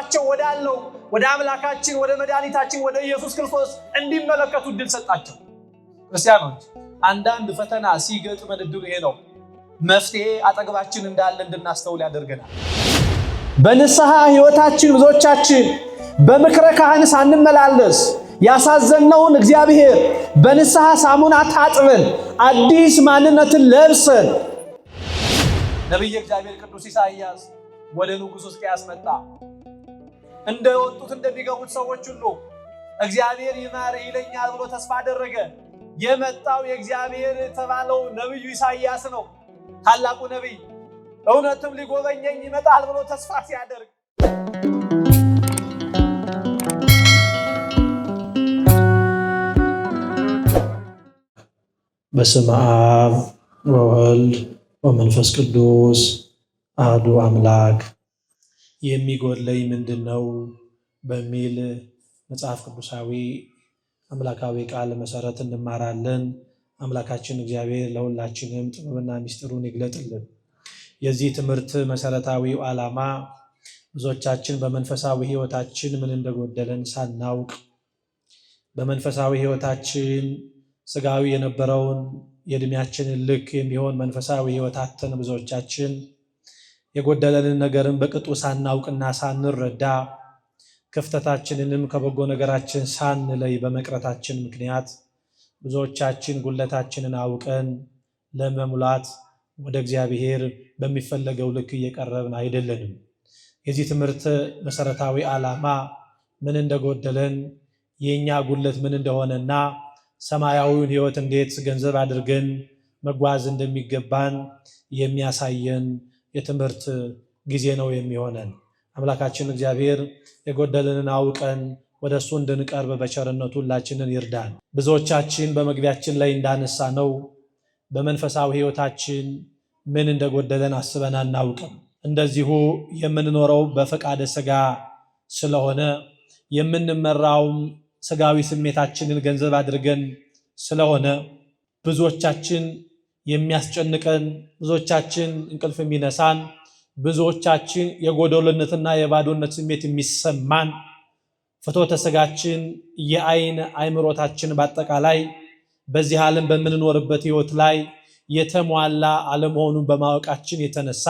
በውስጣቸው ወዳለው ወደ አምላካችን ወደ መድኃኒታችን ወደ ኢየሱስ ክርስቶስ እንዲመለከቱ እድል ሰጣቸው። ክርስቲያኖች አንዳንድ ፈተና ሲገጥመን እድሉ ይሄ ነው። መፍትሄ አጠገባችን እንዳለ እንድናስተውል ያደርገናል። በንስሐ ሕይወታችን ብዙዎቻችን በምክረ ካህን ሳንመላለስ ያሳዘነውን እግዚአብሔር በንስሐ ሳሙና ታጥበን አዲስ ማንነትን ለብሰን ነቢየ እግዚአብሔር ቅዱስ ኢሳይያስ ወደ ንጉሥ ሕዝቅያስ መጣ። እንደወጡት እንደሚገቡት ሰዎች ሁሉ እግዚአብሔር ይማርህ ይለኛል ብሎ ተስፋ አደረገ። የመጣው የእግዚአብሔር የተባለው ነቢዩ ኢሳይያስ ነው። ታላቁ ነቢይ እውነትም ሊጎበኘኝ ይመጣል ብሎ ተስፋ ሲያደርግ በስመ አብ ወወልድ ወመንፈስ ቅዱስ አሐዱ አምላክ። የሚጎድለኝ ምንድነው በሚል መጽሐፍ ቅዱሳዊ አምላካዊ ቃል መሰረት እንማራለን። አምላካችን እግዚአብሔር ለሁላችንም ጥበብና ምስጢሩን ይግለጥልን። የዚህ ትምህርት መሰረታዊው ዓላማ ብዙዎቻችን በመንፈሳዊ ሕይወታችን ምን እንደጎደለን ሳናውቅ በመንፈሳዊ ሕይወታችን ስጋዊ የነበረውን የእድሜያችንን ልክ የሚሆን መንፈሳዊ ሕይወት አጥተን ብዙዎቻችን የጎደለንን ነገርን በቅጡ ሳናውቅና ሳንረዳ ክፍተታችንንም ከበጎ ነገራችን ሳንለይ በመቅረታችን ምክንያት ብዙዎቻችን ጉለታችንን አውቀን ለመሙላት ወደ እግዚአብሔር በሚፈለገው ልክ እየቀረብን አይደለንም። የዚህ ትምህርት መሰረታዊ ዓላማ ምን እንደጎደለን የኛ ጉለት ምን እንደሆነና ሰማያዊውን ሕይወት እንዴት ገንዘብ አድርገን መጓዝ እንደሚገባን የሚያሳየን የትምህርት ጊዜ ነው የሚሆነን። አምላካችን እግዚአብሔር የጎደለንን አውቀን ወደ እሱ እንድንቀርብ በቸርነቱ ሁላችንን ይርዳን። ብዙዎቻችን በመግቢያችን ላይ እንዳነሳ ነው በመንፈሳዊ ሕይወታችን ምን እንደጎደለን አስበን አናውቅም። እንደዚሁ የምንኖረው በፈቃደ ሥጋ ስለሆነ የምንመራውም ሥጋዊ ስሜታችንን ገንዘብ አድርገን ስለሆነ ብዙዎቻችን የሚያስጨንቀን፣ ብዙዎቻችን እንቅልፍ የሚነሳን፣ ብዙዎቻችን የጎደሎነትና የባዶነት ስሜት የሚሰማን ፍትወተ ሥጋችን የአይን አእምሮታችን በአጠቃላይ በዚህ ዓለም በምንኖርበት ሕይወት ላይ የተሟላ አለመሆኑን በማወቃችን የተነሳ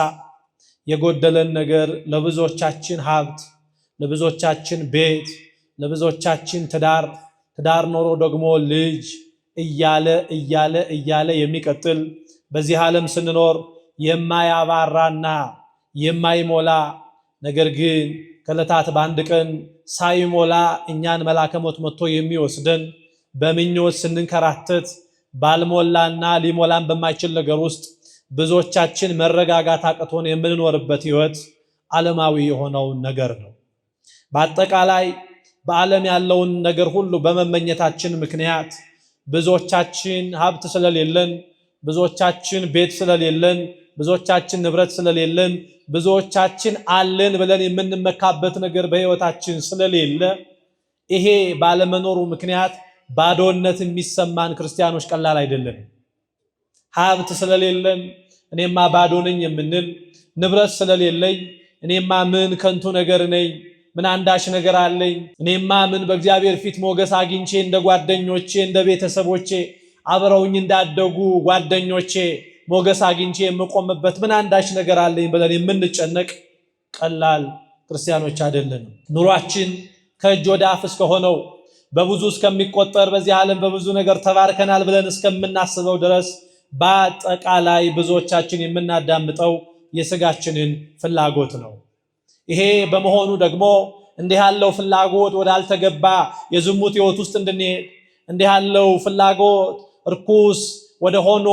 የጎደለን ነገር ለብዙዎቻችን ሀብት፣ ለብዙዎቻችን ቤት፣ ለብዙዎቻችን ትዳር ኖሮ ደግሞ ልጅ እያለ የሚቀጥል በዚህ ዓለም ስንኖር የማያባራና የማይሞላ ነገር ግን ከዕለታት በአንድ ቀን ሳይሞላ እኛን መልአከ ሞት መጥቶ የሚወስደን በምኞት ስንንከራተት ባልሞላና ሊሞላን በማይችል ነገር ውስጥ ብዙዎቻችን መረጋጋት አቅቶን የምንኖርበት ሕይወት ዓለማዊ የሆነውን ነገር ነው። በአጠቃላይ በዓለም ያለውን ነገር ሁሉ በመመኘታችን ምክንያት ብዙዎቻችን ሀብት ስለሌለን፣ ብዙዎቻችን ቤት ስለሌለን፣ ብዙዎቻችን ንብረት ስለሌለን፣ ብዙዎቻችን አለን ብለን የምንመካበት ነገር በሕይወታችን ስለሌለ ይሄ ባለመኖሩ ምክንያት ባዶነት የሚሰማን ክርስቲያኖች ቀላል አይደለም። ሀብት ስለሌለን እኔማ ባዶ ነኝ የምንል፣ ንብረት ስለሌለኝ እኔማ ምን ከንቱ ነገር ነኝ፣ ምን አንዳች ነገር አለኝ፣ እኔማ ምን በእግዚአብሔር ፊት ሞገስ አግኝቼ እንደ ጓደኞቼ እንደ ቤተሰቦቼ አብረውኝ እንዳደጉ ጓደኞቼ ሞገስ አግኝቼ የምቆምበት ምን አንዳች ነገር አለኝ ብለን የምንጨነቅ ቀላል ክርስቲያኖች አይደለንም። ኑሯችን ከእጅ ወደ አፍ እስከሆነው በብዙ እስከሚቆጠር በዚህ ዓለም በብዙ ነገር ተባርከናል ብለን እስከምናስበው ድረስ በአጠቃላይ ብዙዎቻችን የምናዳምጠው የሥጋችንን ፍላጎት ነው። ይሄ በመሆኑ ደግሞ እንዲህ ያለው ፍላጎት ወዳልተገባ የዝሙት ሕይወት ውስጥ እንድንሄድ፣ እንዲህ ያለው ፍላጎት እርኩስ ወደ ሆኖ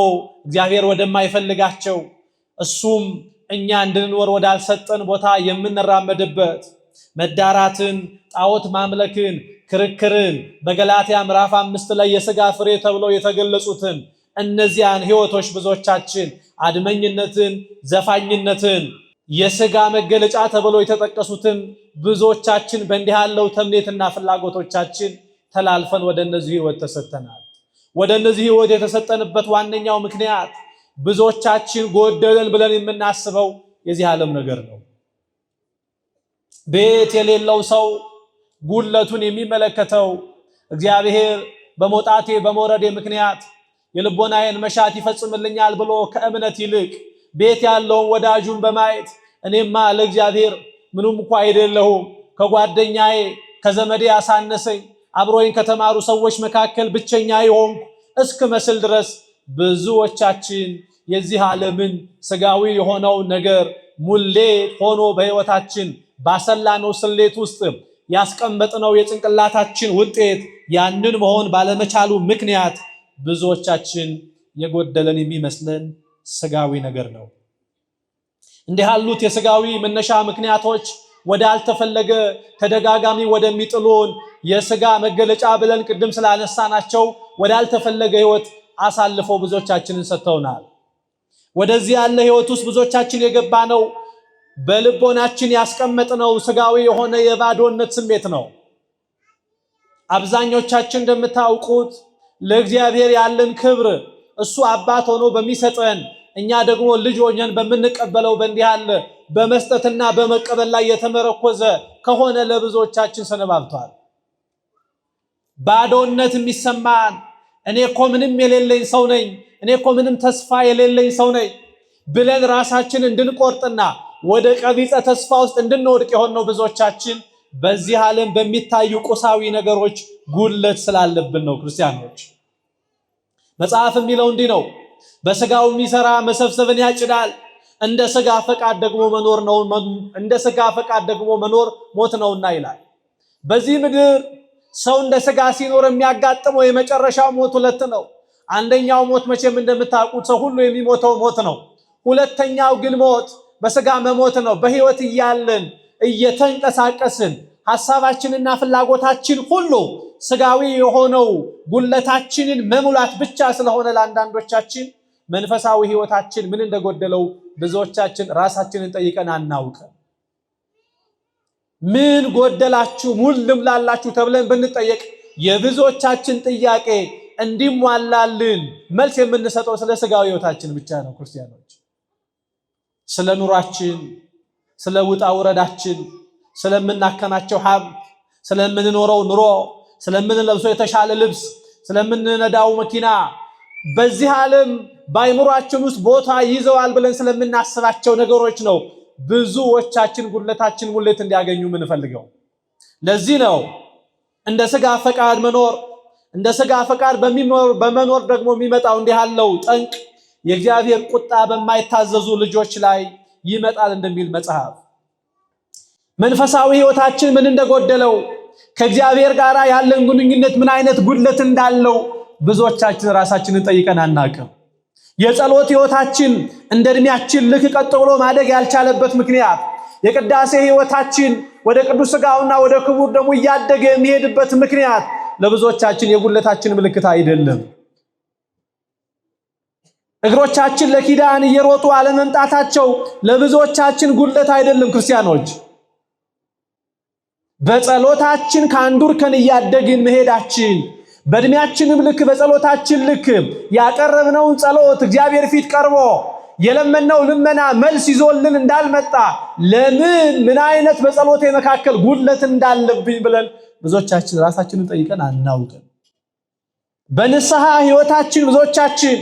እግዚአብሔር ወደማይፈልጋቸው እሱም እኛ እንድንኖር ወዳልሰጠን ቦታ የምንራመድበት መዳራትን፣ ጣዖት ማምለክን፣ ክርክርን በገላትያ ምዕራፍ 5 ላይ የሥጋ ፍሬ ተብለው የተገለጹትን እነዚያን ሕይወቶች ብዙዎቻችን አድመኝነትን፣ ዘፋኝነትን፣ የሥጋ መገለጫ ተብለው የተጠቀሱትን ብዙዎቻችን በእንዲህ ያለው ተምኔትና ፍላጎቶቻችን ተላልፈን ወደ እነዚህ ሕይወት ተሰጥተናል። ወደ እነዚህ ሕይወት የተሰጠንበት ዋነኛው ምክንያት ብዙዎቻችን ጎደለን ብለን የምናስበው የዚህ ዓለም ነገር ነው። ቤት የሌለው ሰው ጉድለቱን የሚመለከተው እግዚአብሔር በመውጣቴ በመውረዴ ምክንያት የልቦናዬን መሻት ይፈጽምልኛል ብሎ ከእምነት ይልቅ ቤት ያለውን ወዳጁን በማየት እኔማ ለእግዚአብሔር ምንም እንኳን አይደለሁም፣ ከጓደኛዬ ከዘመዴ ያሳነሰኝ አብሮኝ ከተማሩ ሰዎች መካከል ብቸኛ የሆንኩ እስክመስል ድረስ ብዙዎቻችን የዚህ ዓለምን ስጋዊ የሆነው ነገር ሙሌት ሆኖ በሕይወታችን ባሰላነው ስሌት ውስጥ ያስቀመጥነው የጭንቅላታችን ውጤት ያንን መሆን ባለመቻሉ ምክንያት ብዙዎቻችን የጎደለን የሚመስለን ስጋዊ ነገር ነው። እንዲህ ያሉት የስጋዊ መነሻ ምክንያቶች ወደ አልተፈለገ ተደጋጋሚ ወደሚጥሉን የስጋ መገለጫ ብለን ቅድም ስላነሳናቸው ወደ አልተፈለገ ህይወት አሳልፈው ብዙዎቻችንን ሰጥተውናል። ወደዚህ ያለ ህይወት ውስጥ ብዙዎቻችን የገባነው በልቦናችን ያስቀመጥነው ስጋዊ የሆነ የባዶነት ስሜት ነው። አብዛኞቻችን እንደምታውቁት ለእግዚአብሔር ያለን ክብር እሱ አባት ሆኖ በሚሰጠን እኛ ደግሞ ልጅ ሆነን በምንቀበለው በእንዲህ ያለ በመስጠትና በመቀበል ላይ የተመረኮዘ ከሆነ ለብዙዎቻችን ሰነባብቷል። ባዶነት የሚሰማን እኔ እኮ ምንም የሌለኝ ሰው ነኝ፣ እኔ እኮ ምንም ተስፋ የሌለኝ ሰው ነኝ ብለን ራሳችን እንድንቆርጥና ወደ ቀቢጸ ተስፋ ውስጥ እንድንወድቅ የሆነው ብዙዎቻችን በዚህ ዓለም በሚታዩ ቁሳዊ ነገሮች ጉድለት ስላለብን ነው። ክርስቲያኖች መጽሐፍ የሚለው እንዲህ ነው፣ በስጋው የሚሰራ መሰብሰብን ያጭዳል፣ እንደ ስጋ ፈቃድ ደግሞ መኖር ነው፣ እንደ ስጋ ፈቃድ ደግሞ መኖር ሞት ነውና ይላል። በዚህ ምድር ሰው እንደ ስጋ ሲኖር የሚያጋጥመው የመጨረሻው ሞት ሁለት ነው። አንደኛው ሞት መቼም እንደምታውቁት ሰው ሁሉ የሚሞተው ሞት ነው። ሁለተኛው ግን ሞት በስጋ መሞት ነው። በህይወት እያለን እየተንቀሳቀስን ሐሳባችንና ፍላጎታችን ሁሉ ስጋዊ የሆነው ጉለታችንን መሙላት ብቻ ስለሆነ ለአንዳንዶቻችን መንፈሳዊ ህይወታችን ምን እንደጎደለው ብዙዎቻችን ራሳችንን ጠይቀን አናውቅም። ምን ጎደላችሁ ምን ልምላላችሁ ተብለን ብንጠየቅ የብዙዎቻችን ጥያቄ እንዲሟላልን መልስ የምንሰጠው ስለ ስጋዊ ህይወታችን ብቻ ነው። ክርስቲያኖች ስለ ኑሯችን፣ ስለ ውጣ ውረዳችን፣ ስለምናከናቸው ሀብት፣ ስለምንኖረው ኑሮ፣ ስለምንለብሰው የተሻለ ልብስ፣ ስለምንነዳው መኪና በዚህ ዓለም በአይምሯችን ውስጥ ቦታ ይዘዋል ብለን ስለምናስባቸው ነገሮች ነው ብዙዎቻችን ጉድለታችን ሙሌት እንዲያገኙ የምንፈልገው። ለዚህ ነው እንደ ስጋ ፈቃድ መኖር፣ እንደ ስጋ ፈቃድ በመኖር ደግሞ የሚመጣው እንዲህ ያለው ጠንቅ የእግዚአብሔር ቁጣ በማይታዘዙ ልጆች ላይ ይመጣል እንደሚል መጽሐፍ። መንፈሳዊ ህይወታችን ምን እንደጎደለው፣ ከእግዚአብሔር ጋር ያለን ግንኙነት ምን አይነት ጉድለት እንዳለው ብዙዎቻችን ራሳችንን ጠይቀን አናውቅም። የጸሎት ህይወታችን እንደ እድሜያችን ልክ ቀጥ ብሎ ማደግ ያልቻለበት ምክንያት፣ የቅዳሴ ህይወታችን ወደ ቅዱስ ሥጋውና ወደ ክቡር ደሙ እያደገ የሚሄድበት ምክንያት ለብዙዎቻችን የጉድለታችን ምልክት አይደለም። እግሮቻችን ለኪዳን እየሮጡ አለመምጣታቸው ለብዙዎቻችን ጉድለት አይደለም። ክርስቲያኖች በጸሎታችን ከአንዱ እርከን እያደግን መሄዳችን፣ በእድሜያችንም ልክ በጸሎታችን ልክ ያቀረብነውን ጸሎት እግዚአብሔር ፊት ቀርቦ የለመነው ልመና መልስ ይዞልን እንዳልመጣ ምን አይነት በጸሎቴ መካከል ጉድለት እንዳለብኝ ብለን ብዙዎቻችን ራሳችንን ጠይቀን አናውቅም። በንስሐ ህይወታችን ብዙዎቻችን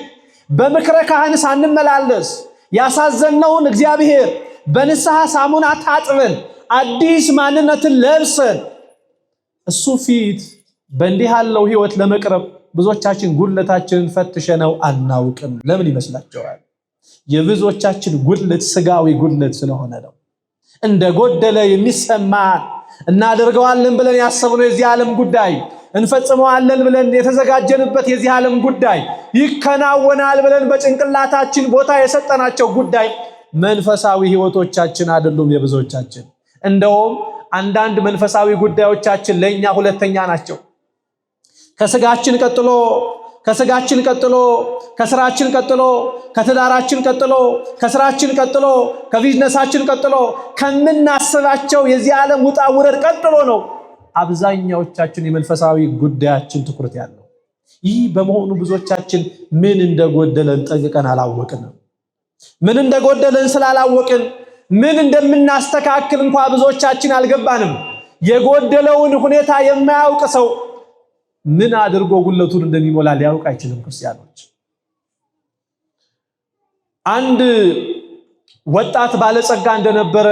በምክረ ካህን ሳንመላለስ ያሳዘነውን እግዚአብሔር በንስሐ ሳሙና ታጥበን አዲስ ማንነትን ለብሰን እሱ ፊት በእንዲህ ያለው ህይወት ለመቅረብ ብዙዎቻችን ጉድለታችንን ፈትሸነው አናውቅም። ለምን ይመስላችኋል? የብዙዎቻችን ጉድለት ስጋዊ ጉድለት ስለሆነ ነው። እንደ ጎደለ የሚሰማን እናደርገዋለን ብለን ያሰብነው የዚህ ዓለም ጉዳይ፣ እንፈጽመዋለን ብለን የተዘጋጀንበት የዚህ ዓለም ጉዳይ፣ ይከናወናል ብለን በጭንቅላታችን ቦታ የሰጠናቸው ጉዳይ መንፈሳዊ ህይወቶቻችን አይደሉም የብዙዎቻችን። እንደውም አንዳንድ መንፈሳዊ ጉዳዮቻችን ለኛ ሁለተኛ ናቸው። ከስጋችን ቀጥሎ፣ ከስራችን ቀጥሎ፣ ከትዳራችን ቀጥሎ፣ ከስራችን ቀጥሎ፣ ከቢዝነሳችን ቀጥሎ፣ ከምናስባቸው የዚህ ዓለም ውጣ ውረድ ቀጥሎ ነው አብዛኛዎቻችን የመንፈሳዊ ጉዳያችን ትኩረት ያለው። ይህ በመሆኑ ብዙዎቻችን ምን እንደጎደለን ጠንቅቀን አላወቅንም። ምን እንደጎደለን ስላላወቅን ምን እንደምናስተካክል እንኳን ብዙዎቻችን አልገባንም። የጎደለውን ሁኔታ የማያውቅ ሰው ምን አድርጎ ጉለቱን እንደሚሞላ ሊያውቅ አይችልም። ክርስቲያኖች፣ አንድ ወጣት ባለጸጋ እንደነበረ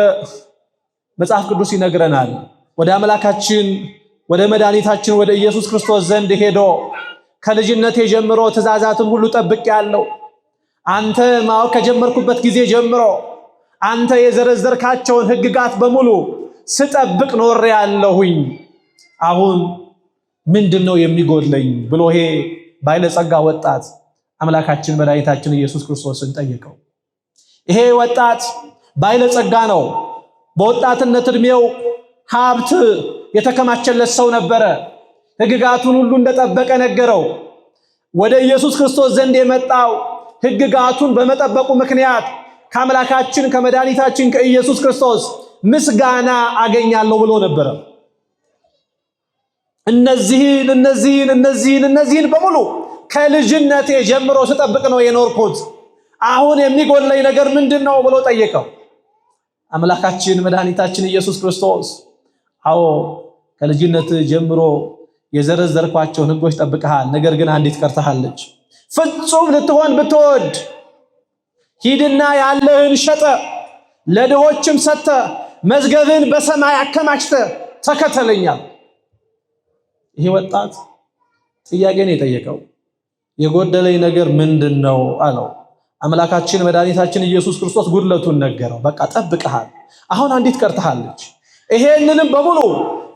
መጽሐፍ ቅዱስ ይነግረናል። ወደ አምላካችን ወደ መድኃኒታችን ወደ ኢየሱስ ክርስቶስ ዘንድ ሄዶ ከልጅነቴ ጀምሮ ትእዛዛትን ሁሉ ጠብቄአለሁ፣ አንተ ማወቅ ከጀመርኩበት ጊዜ ጀምሮ አንተ የዘረዘርካቸውን ሕግጋት በሙሉ ስጠብቅ ኖሬአለሁኝ፣ አሁን ምንድነው የሚጎድለኝ ብሎ ይሄ ባለጸጋ ወጣት አምላካችን መድኃኒታችን ኢየሱስ ክርስቶስን ጠየቀው። ይሄ ወጣት ባለጸጋ ነው። በወጣትነት እድሜው ሀብት የተከማቸለት ሰው ነበረ። ሕግጋቱን ሁሉ እንደጠበቀ ነገረው። ወደ ኢየሱስ ክርስቶስ ዘንድ የመጣው ሕግጋቱን በመጠበቁ ምክንያት ከአምላካችን ከመድኃኒታችን ከኢየሱስ ክርስቶስ ምስጋና አገኛለሁ ብሎ ነበረ። እነዚህን በሙሉ ከልጅነቴ ጀምሮ ስጠብቅ ነው የኖርኩት፣ አሁን የሚጎለኝ ነገር ምንድነው ብሎ ጠየቀው። አምላካችን መድኃኒታችን ኢየሱስ ክርስቶስ አዎ ከልጅነት ጀምሮ የዘረዘርኳቸውን ሕጎች ጠብቀሃል፣ ነገር ግን አንዲት ቀርተሃለች። ፍጹም ልትሆን ብትወድ ሂድና ያለህን ሸጠ ለድሆችም ሰጥተ መዝገብን በሰማይ አከማችተ ተከተለኛል። ይሄ ወጣት ጥያቄን የጠየቀው የጎደለኝ ነገር ምንድነው አለው። አምላካችን መድኃኒታችን ኢየሱስ ክርስቶስ ጉድለቱን ነገረው። በቃ ጠብቀሃል፣ አሁን አንዲት ቀርተሃለች። ይሄንንም በሙሉ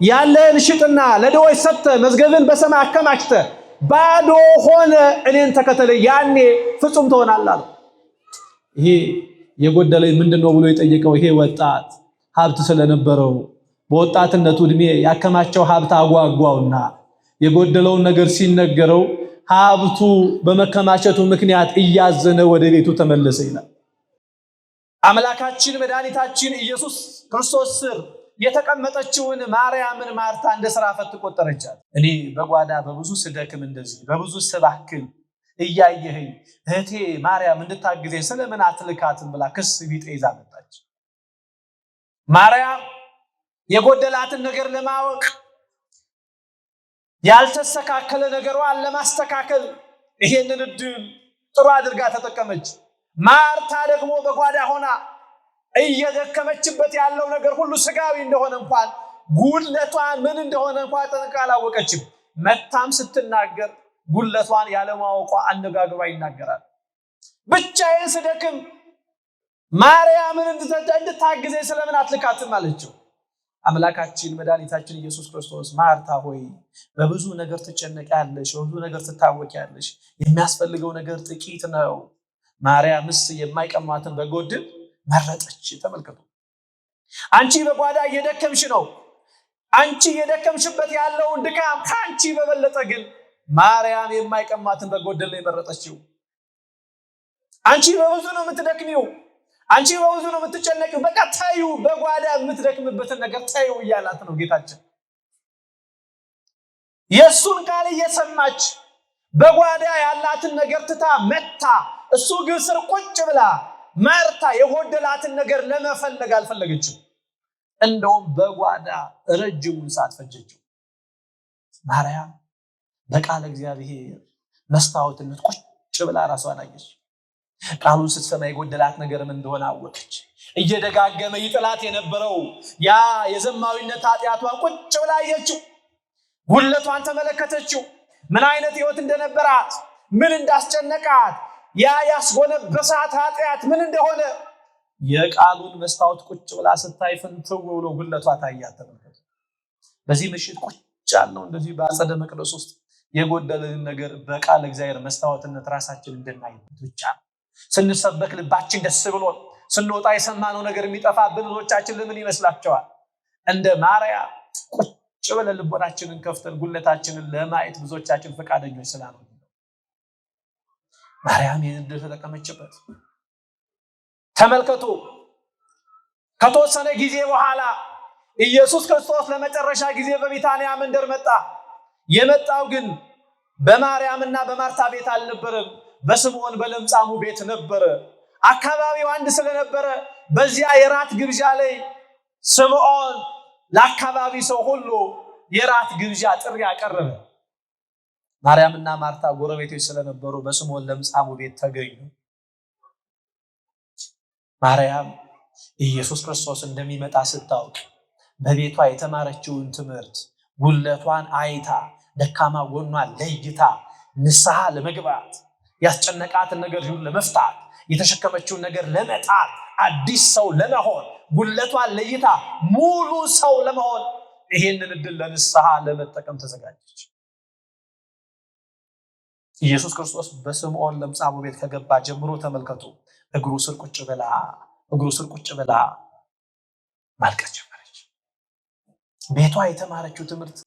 ያለህን ሽጥና ለድሆች ሰጥተ መዝገብን በሰማይ አከማችተ ባዶ ሆነ እኔን ተከተለኝ፣ ያኔ ፍጹም ትሆናለህ አለው። ይሄ የጎደለኝ ምንድነው ብሎ የጠየቀው ይሄ ወጣት ሀብት ስለነበረው በወጣትነቱ እድሜ ያከማቸው ሀብት አጓጓውና የጎደለውን ነገር ሲነገረው ሀብቱ በመከማቸቱ ምክንያት እያዘነ ወደ ቤቱ ተመለሰ ይላል። አምላካችን መድኃኒታችን ኢየሱስ ክርስቶስ ስር የተቀመጠችውን ማርያምን ማርታ እንደ ሥራ ፈት ቆጠረቻት። እኔ በጓዳ በብዙ ስደክም እንደዚህ በብዙ ስባክል እያየኸኝ እህቴ ማርያም እንድታግዘኝ ስለምን አትልካትም ብላ ክስ ቢጤ ይዛ መጣች። ማርያም የጎደላትን ነገር ለማወቅ ያልተስተካከለ ነገሯን ለማስተካከል ይሄንን እድል ጥሩ አድርጋ ተጠቀመች። ማርታ ደግሞ በጓዳ ሆና እየደከመችበት ያለው ነገር ሁሉ ስጋዊ እንደሆነ እንኳን ጉድለቷን ምን እንደሆነ እንኳን ጠንቅቃ አላወቀችም። መታም ስትናገር ጉድለቷን ያለማወቋ አነጋግሯ ይናገራል። ብቻዬን ስደክም ማርያምን እንድታግዘኝ ስለምን አትልካትም አለችው። አምላካችን መድኃኒታችን ኢየሱስ ክርስቶስ ማርታ ሆይ በብዙ ነገር ትጨነቂያለሽ፣ በብዙ ነገር ትታወቂያለሽ፣ የሚያስፈልገው ነገር ጥቂት ነው። ማርያምስ የማይቀማትን በጎ ዕድል መረጠች። ተመልከቱ፣ አንቺ በጓዳ እየደከምሽ ነው። አንቺ እየደከምሽበት ያለውን ድካም ከአንቺ በበለጠ ግን ማርያም የማይቀማትን በጎ ዕድል ነው የመረጠችው። አንቺ በብዙ ነው የምትደክሚው፣ አንቺ በብዙ ነው የምትጨነቂው። በቃ ታዩ፣ በጓዳ የምትደክምበትን ነገር ታዩ እያላት ነው ጌታችን። የእሱን ቃል እየሰማች በጓዳ ያላትን ነገር ትታ መታ እሱ እግር ስር ቁጭ ብላ ማርታ የጎደላትን ነገር ለመፈለግ አልፈለገችም። እንደውም በጓዳ ረጅሙን ሰዓት ፈጀችው። ማርያም በቃለ እግዚአብሔር መስታወትነት ቁጭ ብላ ራሷን አየች። ቃሉን ስትሰማ የጎደላት ነገር ምን እንደሆነ አወቀች። እየደጋገመ ይጥላት የነበረው ያ የዘማዊነት ኃጢአቷን ቁጭ ብላ አየችው። ጉድለቷን ተመለከተችው። ምን አይነት ህይወት እንደነበራት፣ ምን እንዳስጨነቃት፣ ያ ያስጎነበሳት ኃጢአት ምን እንደሆነ የቃሉን መስታወት ቁጭ ብላ ስታይ ፍንትው ብሎ ጉድለቷ ታያት። ተመልከቱ። በዚህ ምሽት ቁጭ ያልነው እንደዚህ በአጸደ መቅደስ ውስጥ የጎደለን ነገር በቃል እግዚአብሔር መስታወትነት ራሳችን እንድናይ ብቻ ነው። ስንሰበክ ልባችን ደስ ብሎ ስንወጣ የሰማነው ነገር የሚጠፋብን ብዙዎቻችን ለምን ይመስላቸዋል? እንደ ማርያም ቁጭ ብለን ልቦናችንን ከፍተን ጉድለታችንን ለማየት ብዙዎቻችን ፈቃደኞች ስላልሆነ ማርያም ይህን ዕድል ተጠቀመችበት። ተመልከቱ። ከተወሰነ ጊዜ በኋላ ኢየሱስ ክርስቶስ ለመጨረሻ ጊዜ በቢታንያ መንደር መጣ። የመጣው ግን በማርያምና በማርታ ቤት አልነበረም፣ በስምዖን በለምጻሙ ቤት ነበረ። አካባቢው አንድ ስለነበረ በዚያ የራት ግብዣ ላይ ስምዖን ለአካባቢ ሰው ሁሉ የራት ግብዣ ጥሪ አቀረበ። ማርያምና ማርታ ጎረቤቶች ስለነበሩ በስምዖን ለምጻሙ ቤት ተገኙ። ማርያም ኢየሱስ ክርስቶስ እንደሚመጣ ስታውቅ በቤቷ የተማረችውን ትምህርት ጉለቷን አይታ ደካማ ጎኗን ለይታ ንስሐ ለመግባት ያስጨነቃትን ነገር ሁሉ ለመፍታት የተሸከመችውን ነገር ለመጣል አዲስ ሰው ለመሆን ጉለቷን ለይታ ሙሉ ሰው ለመሆን ይሄንን እድል ለንስሐ ለመጠቀም ተዘጋጀች። ኢየሱስ ክርስቶስ በስምዖን ለምጻሙ ቤት ከገባ ጀምሮ ተመልከቱ፣ እግሩ ስር ቁጭ ብላ ማልቀስ ጀመረች። ቤቷ የተማረችው ትምህርት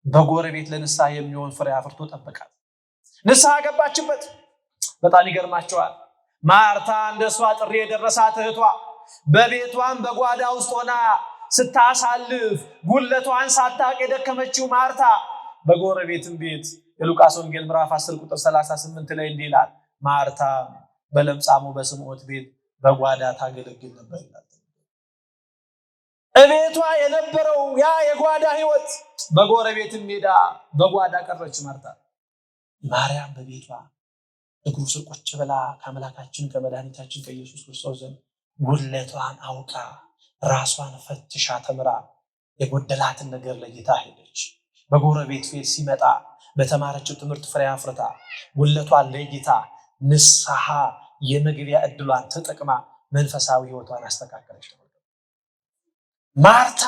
በጎረቤት ለንስሐ የሚሆን ፍሬ አፍርቶ ጠበቃት። ንስሐ ገባችበት። በጣም ይገርማቸዋል። ማርታ እንደሷ ጥሪ የደረሳት እህቷ በቤቷን በጓዳ ውስጥ ሆና ስታሳልፍ ጉለቷን ሳታቅ የደከመችው ማርታ በጎረቤትም ቤት የሉቃስ ወንጌል ምዕራፍ 10 ቁጥር 38 ላይ እንዲህ ይላል፣ ማርታ በለምጻሙ በስምዖን ቤት በጓዳ ታገለግል ነበር ይላል። እቤቷ የነበረው ያ የጓዳ ህይወት በጎረቤትም ሜዳ በጓዳ ቀረች። ማርያም በቤቷ እግሩ ስር ቁጭ ብላ ከአምላካችን ከመድኃኒታችን ከኢየሱስ ክርስቶስ ዘንድ ጉድለቷን አውቃ ራሷን ፈትሻ ተምራ የጎደላትን ነገር ለይታ ሄደች። በጎረቤት ቤት ሲመጣ በተማረችው ትምህርት ፍሬ አፍርታ ጉድለቷን ለይታ ንስሐ የመግቢያ እድሏን ተጠቅማ መንፈሳዊ ህይወቷን አስተካከለች። ማርታ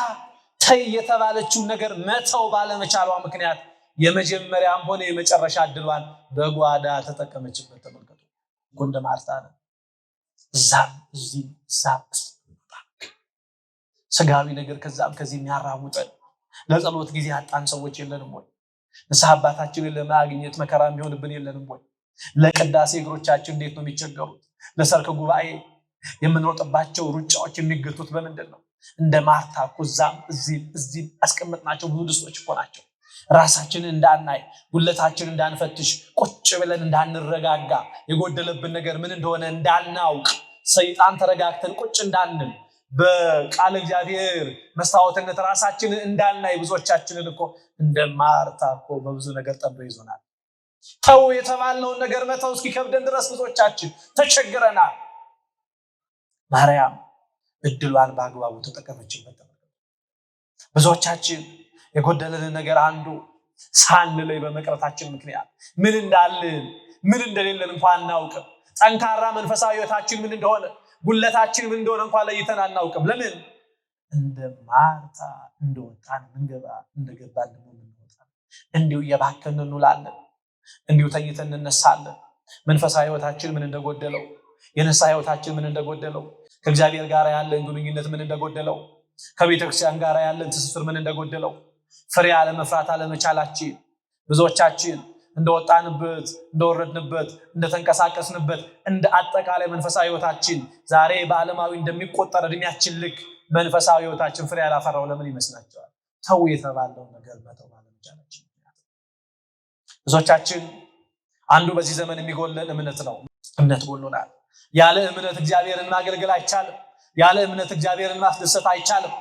ተይ የተባለችው ነገር መተው ባለመቻሏ ምክንያት የመጀመሪያም ሆነ የመጨረሻ እድሏን በጓዳ ተጠቀመችበት። ተመልከቱ፣ ጎንደ ማርታ ነው። ዛም ስጋዊ ነገር ከዛም ከዚህ የሚያራውጠን ለጸሎት ጊዜ ያጣን ሰዎች የለንም ወይ? ንስሐ አባታችንን ለማግኘት መከራ የሚሆንብን የለንም ወይ? ለቅዳሴ እግሮቻችን እንዴት ነው የሚቸገሩት? ለሰርክ ጉባኤ የምንሮጥባቸው ሩጫዎች የሚገቱት በምንድን ነው? እንደ ማርታ እኮ እዛም እዚህም አስቀመጥናቸው ብዙ ድስቶች እኮ ናቸው። ራሳችንን እንዳናይ ጉለታችንን እንዳንፈትሽ ቁጭ ብለን እንዳንረጋጋ የጎደለብን ነገር ምን እንደሆነ እንዳናውቅ ሰይጣን ተረጋግተን ቁጭ እንዳንል በቃል እግዚአብሔር መስታወትነት ራሳችንን እንዳናይ ብዙዎቻችንን እኮ እንደ ማርታ እኮ በብዙ ነገር ጠብ ይዞናል። ተው የተባልነውን ነገር መተው እስኪከብደን ድረስ ብዙዎቻችን ተቸግረናል። ማርያም እድሏን በአግባቡ ተጠቀመችበት። ብዙዎቻችን የጎደለንን ነገር አንዱ ሳንለይ በመቅረታችን ምክንያት ምን እንዳለን ምን እንደሌለን እንኳን አናውቅም። ጠንካራ መንፈሳዊ ህይወታችን ምን እንደሆነ ጉለታችን ምን እንደሆነ እንኳን ለይተን አናውቅም። ለምን? እንደ ማርታ እንደወጣን ምንገባ እንደገባን ደግሞ ምንወጣ እንዲሁ እየባከን እንውላለን፣ እንዲሁ ተኝተን እንነሳለን። መንፈሳዊ ህይወታችን ምን እንደጎደለው፣ የንስሐ ህይወታችን ምን እንደጎደለው፣ ከእግዚአብሔር ጋር ያለን ግንኙነት ምን እንደጎደለው፣ ከቤተክርስቲያን ጋር ያለን ትስስር ምን እንደጎደለው፣ ፍሬ አለመፍራት አለመቻላችን ብዙዎቻችን እንደወጣንበት እንደወረድንበት እንደተንቀሳቀስንበት እንደ አጠቃላይ መንፈሳዊ ህይወታችን ዛሬ በዓለማዊ እንደሚቆጠር እድሜያችን ልክ መንፈሳዊ ህይወታችን ፍሬ ያላፈራው ለምን ይመስላችኋል? ተው የተባለው ነገር መተው ባለመቻላችን። ብዙዎቻችን አንዱ በዚህ ዘመን የሚጎለን እምነት ነው። እምነት ጎሎናል። ያለ እምነት እግዚአብሔርን ማገልገል አይቻልም። ያለ እምነት እግዚአብሔርን ማስደሰት አይቻልም።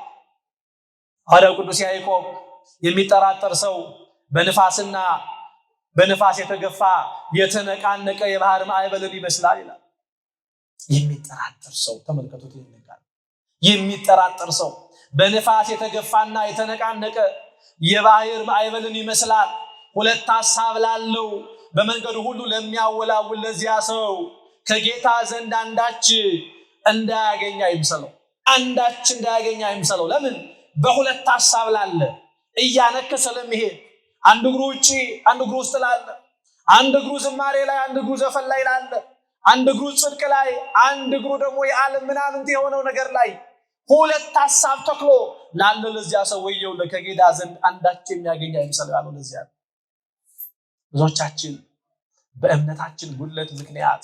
ሐዋርያው ቅዱስ ያዕቆብ የሚጠራጠር ሰው በንፋስ የተገፋ የተነቃነቀ የባህር ማዕበልን ይመስላል ይላል። የሚጠራጠር ሰው ተመልከቱት፣ ይነቃል። የሚጠራጠር ሰው በንፋስ የተገፋና የተነቃነቀ የባህር ማዕበልን ይመስላል። ሁለት ሐሳብ ላለው በመንገዱ ሁሉ ለሚያወላውል ለዚያ ሰው ከጌታ ዘንድ አንዳች እንዳያገኝ አይምሰለው። ለምን? በሁለት ሐሳብ ላለ እያነከሰ ለመሄድ አንድ እግሩ ውጪ አንድ እግሩ ውስጥ ላለ፣ አንድ እግሩ ዝማሬ ላይ አንድ እግሩ ዘፈን ላይ ላለ፣ አንድ እግሩ ጽድቅ ላይ አንድ እግሩ ደግሞ የዓለም ምናምንት የሆነው ነገር ላይ ሁለት ሐሳብ ተክሎ ላለ ለዚያ ሰው ወየው ከጌታ ዘንድ አንዳች የሚያገኝ አይምሰለው ያለው ለዚያ። ብዙዎቻችን በእምነታችን ጉድለት ምክንያት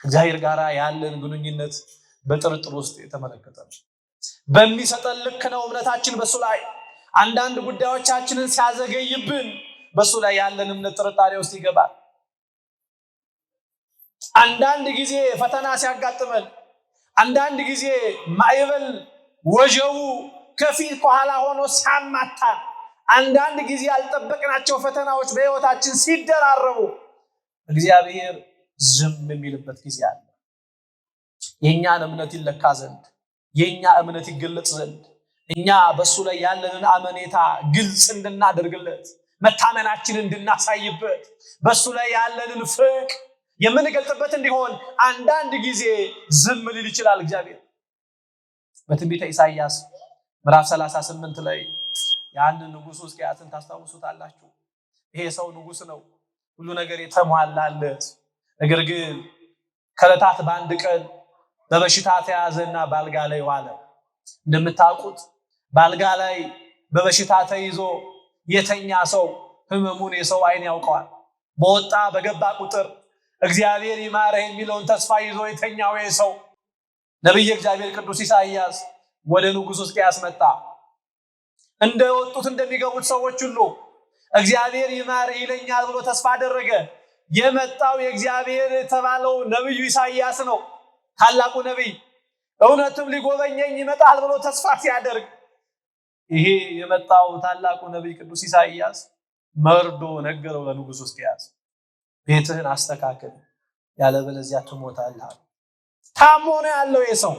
ከእግዚአብሔር ጋር ያለን ግንኙነት በጥርጥር ውስጥ የተመለከተ ነው። በሚሰጠን ልክ ነው እምነታችን በሱ ላይ። አንዳንድ ጉዳዮቻችንን ሲያዘገይብን በሱ ላይ ያለን እምነት ጥርጣሬ ውስጥ ይገባል። አንዳንድ ጊዜ ፈተና ሲያጋጥመን፣ አንዳንድ ጊዜ ማዕበል ወጀቡ ከፊት ከኋላ ሆኖ ሲያማታ፣ አንዳንድ ጊዜ ያልጠበቅናቸው ፈተናዎች በሕይወታችን ሲደራረቡ እግዚአብሔር ዝም የሚልበት ጊዜ አለ። የእኛን እምነት ይለካ ዘንድ፣ የእኛ እምነት ይገለጽ ዘንድ፣ እኛ በሱ ላይ ያለንን አመኔታ ግልጽ እንድናደርግለት፣ መታመናችንን እንድናሳይበት፣ በሱ ላይ ያለንን ፍቅር የምንገልጥበት እንዲሆን አንዳንድ ጊዜ ዝም ሊል ይችላል እግዚአብሔር። በትንቢተ ኢሳይያስ ምዕራፍ 38 ላይ ያንን ንጉሥ ሕዝቅያስን ታስታውሱታላችሁ። ይሄ ሰው ንጉሥ ነው፣ ሁሉ ነገር የተሟላለት። ነገር ግን ከዕለታት በአንድ ቀን በበሽታ ተያዘና ባልጋ ላይ ዋለ። እንደምታውቁት ባልጋ ላይ በበሽታ ተይዞ የተኛ ሰው ህመሙን የሰው አይን ያውቀዋል። በወጣ በገባ ቁጥር እግዚአብሔር ይማረህ የሚለውን ተስፋ ይዞ የተኛው ሰው ነብይ እግዚአብሔር ቅዱስ ኢሳይያስ ወደ ንጉሥ ሕዝቅያስ መጣ። እንደወጡት እንደሚገቡት ሰዎች ሁሉ እግዚአብሔር ይማረህ ይለኛል ብሎ ተስፋ አደረገ። የመጣው የእግዚአብሔር የተባለው ነብዩ ኢሳይያስ ነው። ታላቁ ነብይ እውነትም ሊጎበኘኝ ይመጣል ብሎ ተስፋ ሲያደርግ ይሄ የመጣው ታላቁ ነብይ ቅዱስ ኢሳይያስ መርዶ ነገረው ለንጉሥ ሕዝቅያስ። ቤትህን አስተካክል ያለበለዚያ ትሞታለህ። ታሞ ነው ያለው የሰው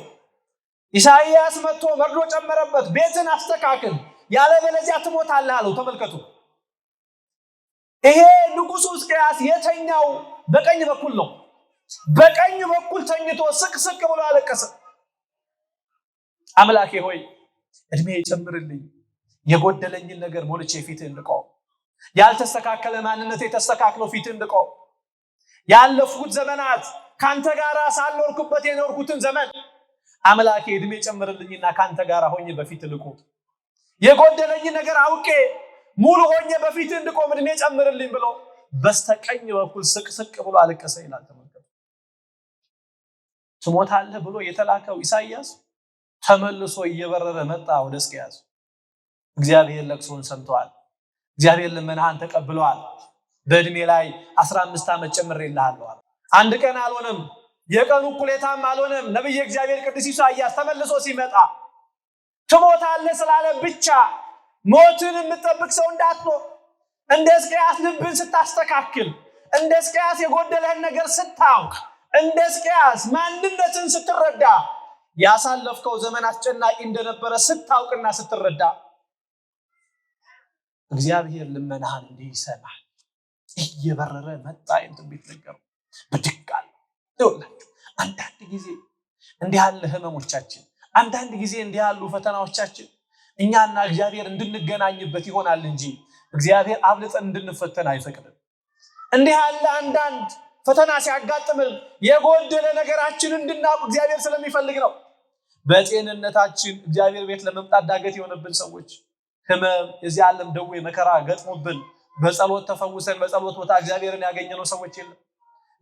ኢሳይያስ መጥቶ መርዶ ጨመረበት። ቤትህን አስተካክል ያለበለዚያ ትሞታለህ አለው። ተመልከቱ፣ ይሄ ንጉሥ ሕዝቅያስ የተኛው በቀኝ በኩል ነው። በቀኝ በኩል ተኝቶ ስቅስቅ ብሎ አለቀሰ። አምላኬ ሆይ እድሜ ይጨምርልኝ፣ የጎደለኝን ነገር ሞልቼ ፊትህን ልቆም፣ ያልተስተካከለ ማንነቴ ተስተካክሎ ፊትህን ልቆም፣ ያለፉት ዘመናት ካንተ ጋር ሳልኖርኩበት የኖርኩትን ዘመን አምላኬ እድሜ ጨምርልኝና ካንተ ጋር ሆኜ በፊት ልቆም፣ የጎደለኝን ነገር አውቄ ሙሉ ሆኜ በፊት እንድቆም እድሜ ጨምርልኝ ብሎ በስተቀኝ በኩል ስቅስቅ ብሎ አለቀሰ ይላል። ተመልከቱ፣ ትሞታለህ ብሎ የተላከው ኢሳይያስ ተመልሶ እየበረረ መጣ ወደ ሕዝቅያስ። እግዚአብሔር ለቅሶን ሰምቷል። እግዚአብሔር ልመናህን ተቀብሏል። በእድሜ ላይ 15 ዓመት ጨምሬልሃለሁ። አንድ ቀን አልሆነም፣ የቀኑ እኩሌታም አልሆነም። ነብይ እግዚአብሔር ቅዱስ ኢሳይያስ ተመልሶ ሲመጣ ትሞታለህ ስላለ ብቻ ሞትን የምትጠብቅ ሰው እንዳትኖር፣ እንደ ሕዝቅያስ ልብን ስታስተካክል፣ እንደ ሕዝቅያስ የጎደለህን ነገር ስታውቅ፣ እንደ ሕዝቅያስ ማንነትን ስትረዳ፣ ያሳለፍከው ዘመን አስጨናቂ እንደነበረ ስታውቅና ስትረዳ እግዚአብሔር ልመናህን እንዲሰማል እየበረረ መጣ። ትንቢት ነገረው። በድቃል ይኸውላችሁ፣ አንዳንድ ጊዜ እንዲህ ያለ ህመሞቻችን፣ አንዳንድ ጊዜ እንዲህ ያሉ ፈተናዎቻችን እኛና እግዚአብሔር እንድንገናኝበት ይሆናል እንጂ እግዚአብሔር አብልጠን እንድንፈተን አይፈቅድም። እንዲህ ያለ አንዳንድ ፈተና ሲያጋጥምን የጎደለ ነገራችን እንድናውቅ እግዚአብሔር ስለሚፈልግ ነው። በጤንነታችን እግዚአብሔር ቤት ለመምጣት ዳገት የሆነብን ሰዎች፣ ህመም፣ የዚህ ዓለም ደዌ መከራ ገጥሞብን በጸሎት ተፈውሰን በጸሎት ቦታ እግዚአብሔርን ያገኘነው ሰዎች የለም።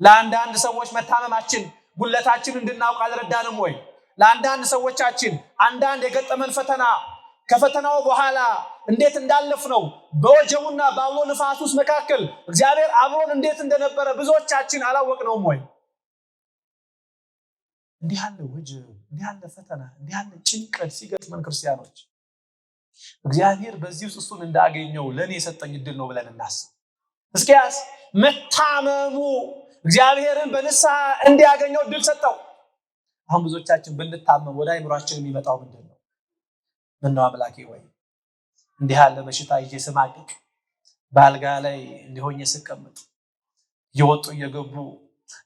ለአንዳንድ ሰዎች መታመማችን ጉለታችን እንድናውቅ አልረዳንም ወይ? ለአንዳንድ ሰዎቻችን አንዳንድ የገጠመን ፈተና ከፈተናው በኋላ እንዴት እንዳለፍነው በወጀቡና በአውሎ ንፋስ ውስጥ መካከል እግዚአብሔር አብሮን እንዴት እንደነበረ ብዙዎቻችን አላወቅነውም ወይ? እንዲህ ያለ ወጀብ፣ እንዲህ ያለ ፈተና፣ እንዲህ ያለ ጭንቀት ሲገጥመን ክርስቲያኖች እግዚአብሔር በዚህ ውስጥ እሱን እንዳገኘው ለኔ የሰጠኝ እድል ነው ብለን እናስብ። ሕዝቅያስ መታመሙ እግዚአብሔርን በንስሐ እንዲያገኘው እድል ሰጠው። አሁን ብዙዎቻችን ብንታመም ወደ አይምሯችን የሚመጣው ምንድን ነው? ምነው አምላኬ ወይ እንዲህ ያለ በሽታ ይዤ ስማቅቅ፣ በአልጋ ላይ እንዲሆኜ ስቀመጥ፣ እየወጡ እየገቡ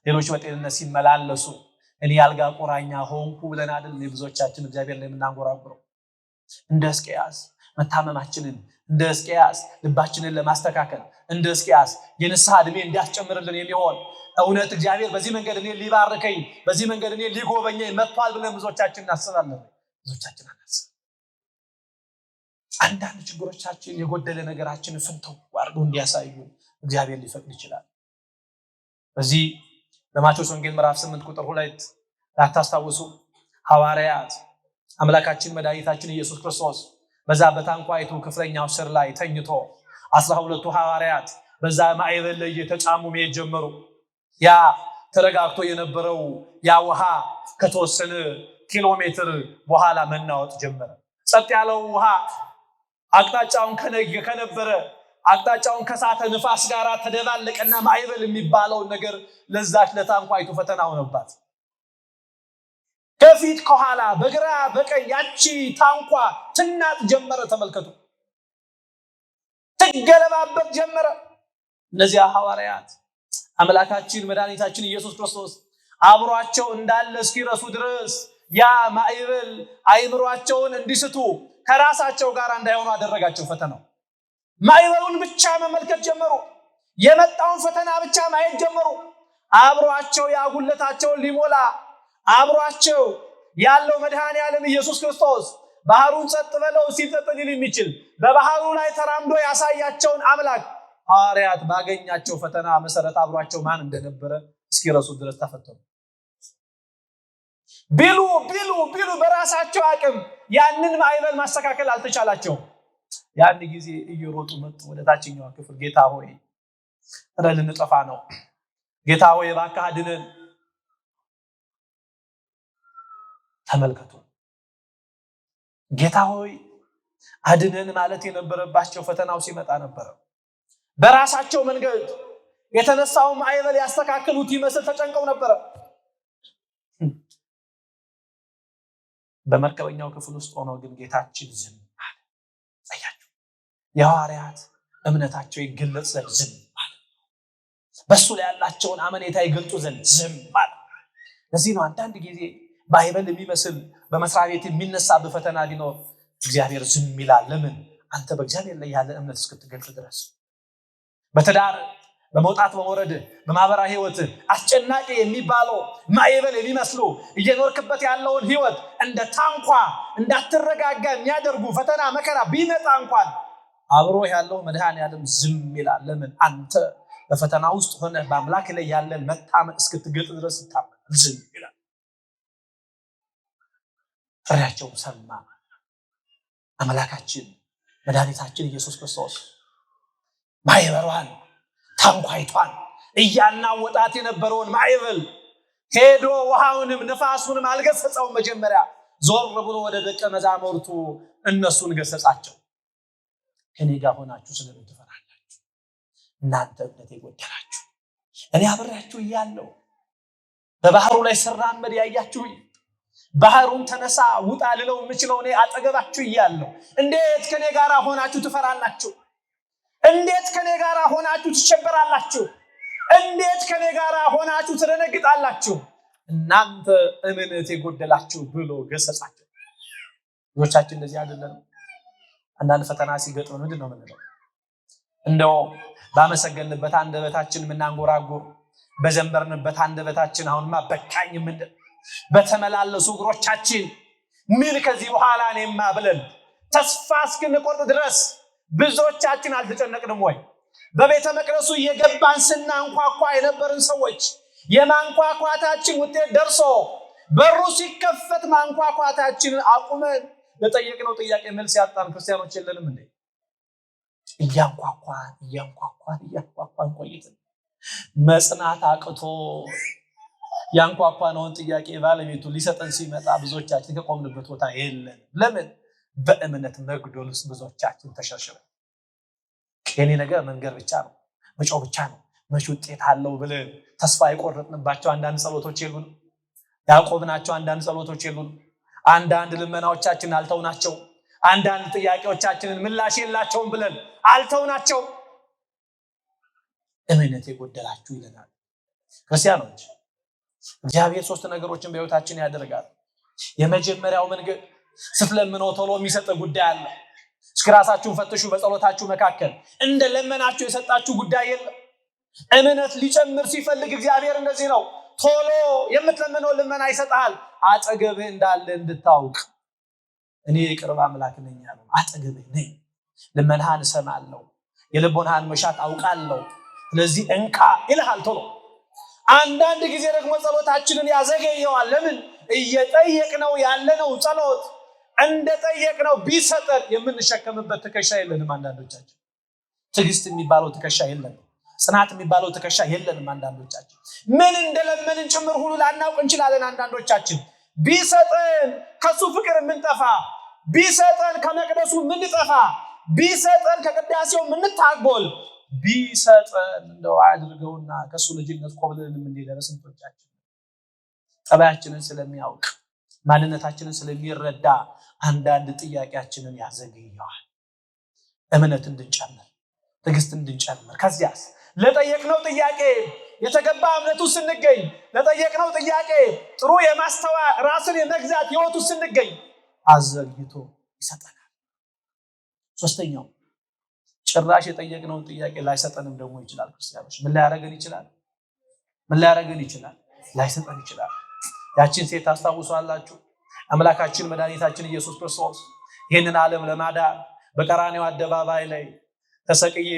ሌሎች በጤንነት ሲመላለሱ እኔ ያልጋ ቁራኛ ሆንኩ ብለን አይደል ብዙዎቻችን እግዚአብሔር ላይ የምናንጎራጉረው? እንደ ሕዝቅያስ መታመማችንን፣ እንደ ሕዝቅያስ ልባችንን ለማስተካከል፣ እንደ ሕዝቅያስ የንስሐ ዕድሜ እንዲያስጨምርልን የሚሆን እውነት እግዚአብሔር በዚህ መንገድ እኔ ሊባርከኝ፣ በዚህ መንገድ እኔ ሊጎበኘኝ መጥቷል ብለን ብዙዎቻችን እናስባለን። ብዙዎቻችን አናስብ። አንዳንድ ችግሮቻችን የጎደለ ነገራችንን ፍንተው አድርገው እንዲያሳዩ እግዚአብሔር ሊፈቅድ ይችላል። በዚህ በማቴዎስ ወንጌል ምዕራፍ 8 ቁጥር 2 ታስታውሱ ሐዋርያት አምላካችን መድኃኒታችን ኢየሱስ ክርስቶስ በዛ በታንኳይቱ ክፍለኛው ስር ላይ ተኝቶ 12ቱ ሐዋርያት በዛ ማዕበል ላይ እየተጫሙ መሄድ ጀመሩ። ያ ተረጋግቶ የነበረው ያ ውሃ ከተወሰነ ኪሎ ሜትር በኋላ መናወጥ ጀመረ። ጸጥ ያለው ውሃ አቅጣጫውን ከነበረ አቅጣጫውን ከሳተ ንፋስ ጋር ተደባለቀና ማዕበል የሚባለው ነገር ለዛች ለታንኳይቱ ፈተና ሆነባት። ከፊት ከኋላ በግራ በቀኝ ያቺ ታንኳ ትናጥ ጀመረ። ተመልከቱ፣ ትገለባበት ጀመረ። እነዚያ ሐዋርያት አምላካችን መድኃኒታችን ኢየሱስ ክርስቶስ አብሯቸው እንዳለ እስኪረሱ ድረስ ያ ማዕበል አይምሯቸውን እንዲስቱ ከራሳቸው ጋር እንዳይሆኑ አደረጋቸው። ፈተናው ማዕበሉን ብቻ መመልከት ጀመሩ። የመጣውን ፈተና ብቻ ማየት ጀመሩ። አብሯቸው ያጉለታቸውን ሊሞላ አብሯቸው ያለው መድኃኔዓለም ኢየሱስ ክርስቶስ ባህሩን ጸጥ በለው ሲጸጥ ሊል የሚችል በባህሩ ላይ ተራምዶ ያሳያቸውን አምላክ ሐዋርያት ባገኛቸው ፈተና መሰረት አብሯቸው ማን እንደነበረ እስኪረሱ ድረስ ተፈተኑ። ቢሉ በራሳቸው አቅም ያንን ማዕበል ማስተካከል አልተቻላቸውም። ያን ጊዜ እየሮጡ መጡ ወደ ታችኛው ክፍል። ጌታ ሆይ ልንጠፋ ነው፣ ጌታ ሆይ እባክህ አድነን። ተመልከቱ፣ ጌታ ሆይ አድነን ማለት የነበረባቸው ፈተናው ሲመጣ ነበር። በራሳቸው መንገድ የተነሳው ማዕበል ያስተካክሉት ይመስል ተጨንቀው ነበር። በመርከበኛው ክፍል ውስጥ ሆነው ግን ጌታችን ዝም አለ። አያችሁ፣ የሐዋርያት እምነታቸው ይገለጽ ዘንድ ዝም አለ። በሱ ላይ ያላቸውን አመኔታ ይገልጡ ዘንድ ዝም አለ። ለዚህ ነው አንዳንድ ጊዜ ማዕበል የሚመስል በመስሪያ ቤት የሚነሳ በፈተና ቢኖር እግዚአብሔር ዝም ይላል። ለምን? አንተ በእግዚአብሔር ላይ ያለ እምነት እስክትገልጽ ድረስ። በትዳር በመውጣት በመውረድ በማህበራዊ ህይወት አስጨናቂ የሚባለው ማዕበል የሚመስሉ እየኖርክበት ያለውን ህይወት እንደ ታንኳ እንዳትረጋጋ የሚያደርጉ ፈተና መከራ ቢመጣ እንኳን አብሮ ያለው መድኃኔዓለም ዝም ይላል። ለምን? አንተ በፈተና ውስጥ ሆነ በአምላክ ላይ ያለን መታመን እስክትገልጽ ድረስ ይታመናል። ዝም ይላል። ጥሪያቸውን ሰማ። አምላካችን መድኃኒታችን ኢየሱስ ክርስቶስ ማዕበሏን ታንኳይቷን እያናወጣት የነበረውን ማዕበል ሄዶ ውሃውንም ነፋሱንም አልገሰጸውም። መጀመሪያ ዞር ብሎ ወደ ደቀ መዛሙርቱ እነሱን ገሰጻቸው። ከኔ ጋር ሆናችሁ ስለምን ትፈራላችሁ? እናንተ እምነት የጎደላችሁ፣ እኔ አብሬያችሁ እያለሁ በባህሩ ላይ ስራመድ ያያችሁኝ፣ ባህሩን ተነሳ ውጣ ልለው የምችለው እኔ አጠገባችሁ እያለሁ እንዴት ከኔ ጋር ሆናችሁ ትፈራላችሁ? እንዴት ከኔ ጋር ሆናችሁ ትሸበራላችሁ? እንዴት ከኔ ጋር ሆናችሁ ትደነግጣላችሁ? እናንተ እምነት የጎደላችሁ ብሎ ገሰጻቸው። ብዙዎቻችን እንደዚህ አይደለም። አንዳንድ ፈተና ሲገጥም ምንድን ነው የምንለው? እንደው ባመሰገንበት አንደበታችን የምናንጎራጉር፣ በዘመርንበት አንደበታችን አሁንማ በቃኝ የምንል፣ በተመላለሱ እግሮቻችን ምን ከዚህ በኋላ እኔማ ብለን ተስፋ እስክንቆርጥ ድረስ ብዙዎቻችን አልተጨነቅንም ወይ? በቤተ መቅደሱ እየገባን ስናንኳኳ የነበርን ሰዎች የማንኳኳታችን ውጤት ደርሶ በሩ ሲከፈት ማንኳኳታችንን አቁመን ለጠየቅነው ጥያቄ መልስ ያጣን ክርስቲያኖች የለንም እንዴ? እያንኳኳን ቆይተን መጽናት አቅቶ ያንኳኳነውን ጥያቄ ባለቤቱ ሊሰጠን ሲመጣ ብዙዎቻችን ከቆምንበት ቦታ የለን። ለምን? በእምነት መግደል ውስጥ ብዙዎቻችን ተሸርሽረን የኔ ነገር መንገር ብቻ ነው፣ መጮህ ብቻ ነው፣ መቼ ውጤት አለው ብለን ተስፋ የቆረጥንባቸው አንዳንድ ጸሎቶች የሉን? ያዕቆብናቸው አንዳንድ ጸሎቶች የሉን? አንዳንድ ልመናዎቻችን አልተውናቸው? አንዳንድ ጥያቄዎቻችንን ምላሽ የላቸውም ብለን አልተውናቸው? እምነት የጎደላችሁ ይለናል። ክርስቲያኖች፣ እግዚአብሔር ሶስት ነገሮችን በሕይወታችን ያደርጋል። የመጀመሪያው መንገድ ስትለምነው ቶሎ የሚሰጥ ጉዳይ አለ። እስኪ ራሳችሁን ፈትሹ። በጸሎታችሁ መካከል እንደ ለመናችሁ የሰጣችሁ ጉዳይ የለም። እምነት ሊጨምር ሲፈልግ እግዚአብሔር እንደዚህ ነው፣ ቶሎ የምትለምነው ልመና ይሰጣል። አጠገብህ እንዳለ እንድታውቅ እኔ የቅርብ አምላክ ነኝ ያለው አጠገብህ ነኝ። ልመናህን እሰማለሁ፣ የልቦናህን መሻት አውቃለሁ። ስለዚህ እንካ ይልሃል ቶሎ። አንዳንድ ጊዜ ደግሞ ጸሎታችንን ያዘገየዋል። ለምን? እየጠየቅነው ያለነው ጸሎት እንደጠየቅነው ቢሰጠን የምንሸከምበት ትከሻ የለንም። አንዳንዶቻችን ትዕግስት የሚባለው ትከሻ የለንም። ጽናት የሚባለው ትከሻ የለንም። አንዳንዶቻችን ምን እንደለመንን ጭምር ሁሉ ላናውቅ እንችላለን። አንዳንዶቻችን ቢሰጠን ከሱ ፍቅር የምንጠፋ፣ ቢሰጠን ከመቅደሱ የምንጠፋ፣ ቢሰጠን ከቅዳሴው የምንታጎል፣ ቢሰጠን እንደው አድርገውና ከሱ ልጅነት ቆብለን የምንሄድ ስንቶቻችን። ጠባያችንን ስለሚያውቅ ማንነታችንን ስለሚረዳ አንዳንድ ጥያቄያችንን ያዘገየዋል። እምነት እንድንጨምር፣ ትዕግስት እንድንጨምር፣ ከዚያስ ለጠየቅነው ጥያቄ የተገባ እምነቱ ስንገኝ፣ ለጠየቅነው ጥያቄ ጥሩ የማስተዋል ራስን የመግዛት ህይወቱ ስንገኝ አዘግይቶ ይሰጠናል። ሶስተኛው ጭራሽ የጠየቅነውን ጥያቄ ላይሰጠንም ደግሞ ይችላል። ክርስቲያኖች ምን ሊያደርገን ይችላል? ምን ሊያደርገን ይችላል? ላይሰጠን ይችላል። ያችን ሴት ታስታውሷላችሁ? አምላካችን መድኃኒታችን ኢየሱስ ክርስቶስ ይህንን ዓለም ለማዳን በቀራንዮ አደባባይ ላይ ተሰቅዬ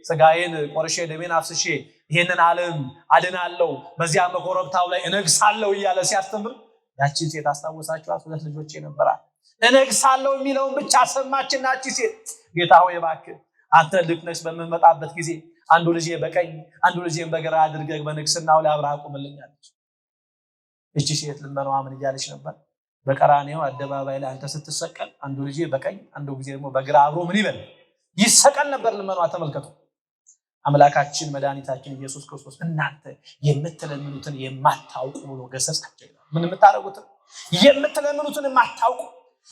ስጋዬን ቆርሼ ደሜን አፍስሼ ይህንን ዓለም አድናለሁ፣ በዚያ በኮረብታው ላይ እነግሳለሁ እያለ ሲያስተምር ያችን ሴት አስታወሳችኋት? 2 ልጆች ነበራት። እነግሳለሁ የሚለውን ብቻ ሰማችና ያቺ ሴት ጌታ ሆይ እባክህ አንተ ልትነግስ በምመጣበት ጊዜ አንዱ ልጄ በቀኝ አንዱ ልጄን በግራ አድርገህ በንግስናው ላይ አብረህ አቁምልኝ አለች። እቺ ሴት ልመናዋ ምን እያለች ነበር? በቀራንዮ አደባባይ ላይ አንተ ስትሰቀል አንዱ ልጄ በቀኝ አንዱ ጊዜ ደግሞ በግራ አብሮ ምን ይበል ይሰቀል ነበር ልመናዋ። ተመልከቱ። አምላካችን መድኃኒታችን ኢየሱስ ክርስቶስ እናንተ የምትለምኑትን የማታውቁ ብሎ ገሰጻቸው ይላል። ምን የምታደርጉትን የምትለምኑትን የማታውቁ።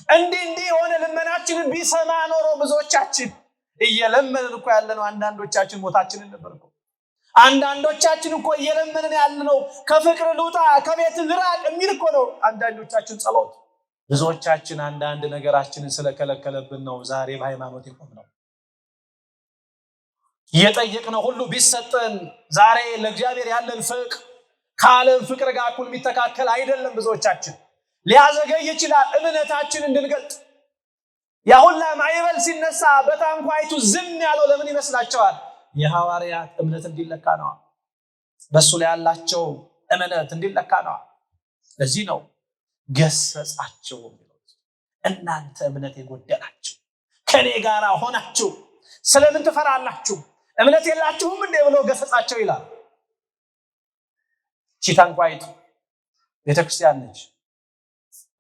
እንዲህ የሆነ ልመናችንን ቢሰማ ኖሮ ብዙዎቻችን እየለመንን እኮ ያለነው አንዳንዶቻችን ሞታችንን ነበር እኮ። አንዳንዶቻችን እኮ እየለመንን ያለነው ከፍቅር ልውጣ ከቤት ልራቅ የሚል እኮ ነው አንዳንዶቻችን ጸሎት። ብዙዎቻችን አንዳንድ ነገራችንን ስለከለከለብን ነው ዛሬ በሃይማኖት የቆምነው። የጠየቅነው ሁሉ ቢሰጠን ዛሬ ለእግዚአብሔር ያለን ፍቅር ከዓለም ፍቅር ጋር እኩል የሚተካከል አይደለም። ብዙዎቻችን ሊያዘገይ ይችላል እምነታችን እንድንገልጥ። ያሁላ ማዕበል ሲነሳ በታንኳይቱ ዝም ያለው ለምን ይመስላችኋል? የሐዋርያት እምነት እንዲለካ ነው። በሱ ላይ ያላቸው እምነት እንዲለካ ነው። ለዚህ ነው ገሰጻቸው የሚለው። እናንተ እምነት የጎደላችሁ ከኔ ጋር ሆናችሁ ስለምን ትፈራላችሁ? እምነት የላችሁም እንዴ ብሎ ገሰጻቸው ይላል። ታንኳይቱ ቤተክርስቲያን ነች።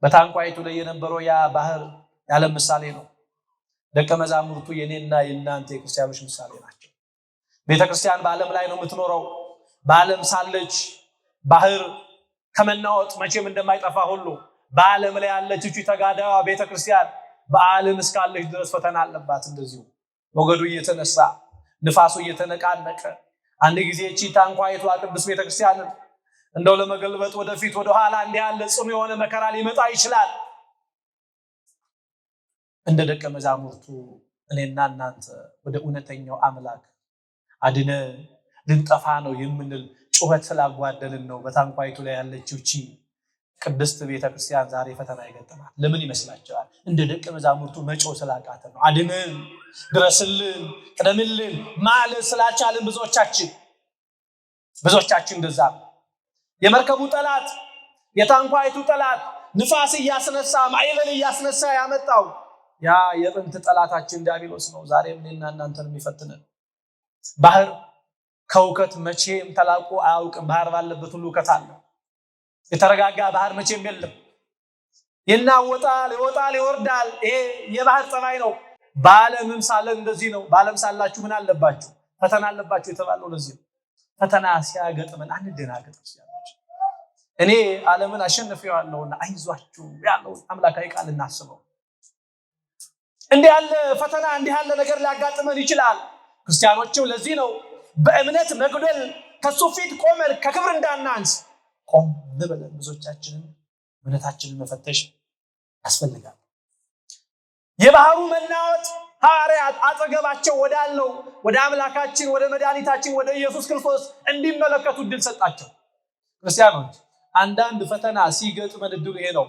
በታንኳይቱ ላይ የነበረው ያ ባህር ያለ ምሳሌ ነው። ደቀ መዛሙርቱ የኔና የእናንተ የክርስቲያኖች ምሳሌ ናቸው። ቤተክርስቲያን በዓለም ላይ ነው የምትኖረው። በዓለም ሳለች ባህር ከመናወጥ መቼም እንደማይጠፋ ሁሉ በዓለም ላይ ያለች እቺ ተጋዳዋ ቤተክርስቲያን በዓለም እስካለች ድረስ ፈተና አለባት። እንደዚሁ ሞገዱ እየተነሳ ንፋሱ እየተነቃነቀ አንድ ጊዜ እቺ ታንኳይቱ ቅድስት ቤተክርስቲያን እንደው ለመገልበጥ ወደፊት ወደኋላ እንዲህ ያለ ጽኑ የሆነ መከራ ሊመጣ ይችላል። እንደ ደቀ መዛሙርቱ እኔና እናንተ ወደ እውነተኛው አምላክ አድነ ልንጠፋ ነው የምንል ጩኸት ስላጓደልን ነው በታንኳይቱ ላይ ያለችው እቺ ቅድስት ቤተክርስቲያን ዛሬ ፈተና ይገጠማል። ለምን ይመስላችኋል? እንደ ደቀ መዛሙርቱ መጮህ ስላቃተ ነው። አድነን፣ ድረስልን፣ ቅደምልን ማለት ስላልቻልን ብዙዎቻችን እንደዛ ነው። የመርከቡ ጠላት የታንኳይቱ ጠላት ንፋስ እያስነሳ ማዕበል እያስነሳ ያመጣው ያ የጥንት ጠላታችን ዲያብሎስ ነው። ዛሬም እኔና እናንተን የሚፈትነን ባህር ከውከት መቼም ተላቆ አያውቅም። ባህር ባለበት ሁሉ ውከት አለ። የተረጋጋ ባህር መቼም የለም። ይናወጣል፣ ይወጣል፣ ይወርዳል። ይሄ የባህር ጠባይ ነው። በዓለምም ሳለን እንደዚህ ነው። በዓለም ሳላችሁ ምን አለባችሁ? ፈተና አለባችሁ የተባለው ለዚህ ነው። ፈተና ሲያገጥመን አንደናገጥ። እኔ ዓለምን አሸንፌዋለሁና አይዟችሁ ያለው አምላካዊ ቃል እናስበው። እንዲህ ያለ ፈተና እንዲህ ያለ ነገር ሊያጋጥመን ይችላል። ክርስቲያኖችም ለዚህ ነው በእምነት መጉደል ከሱ ፊት ቆመን ከክብር እንዳናንስ ቆም ብለን ብዙዎቻችንን እምነታችንን መፈተሽ ያስፈልጋል። የባህሩ መናወጥ ሐዋርያት አጠገባቸው ወዳለው ወደ አምላካችን ወደ መድኃኒታችን ወደ ኢየሱስ ክርስቶስ እንዲመለከቱ ዕድል ሰጣቸው። ክርስቲያኖች አንዳንድ ፈተና ሲገጥመን ዕድሉ ይሄ ነው።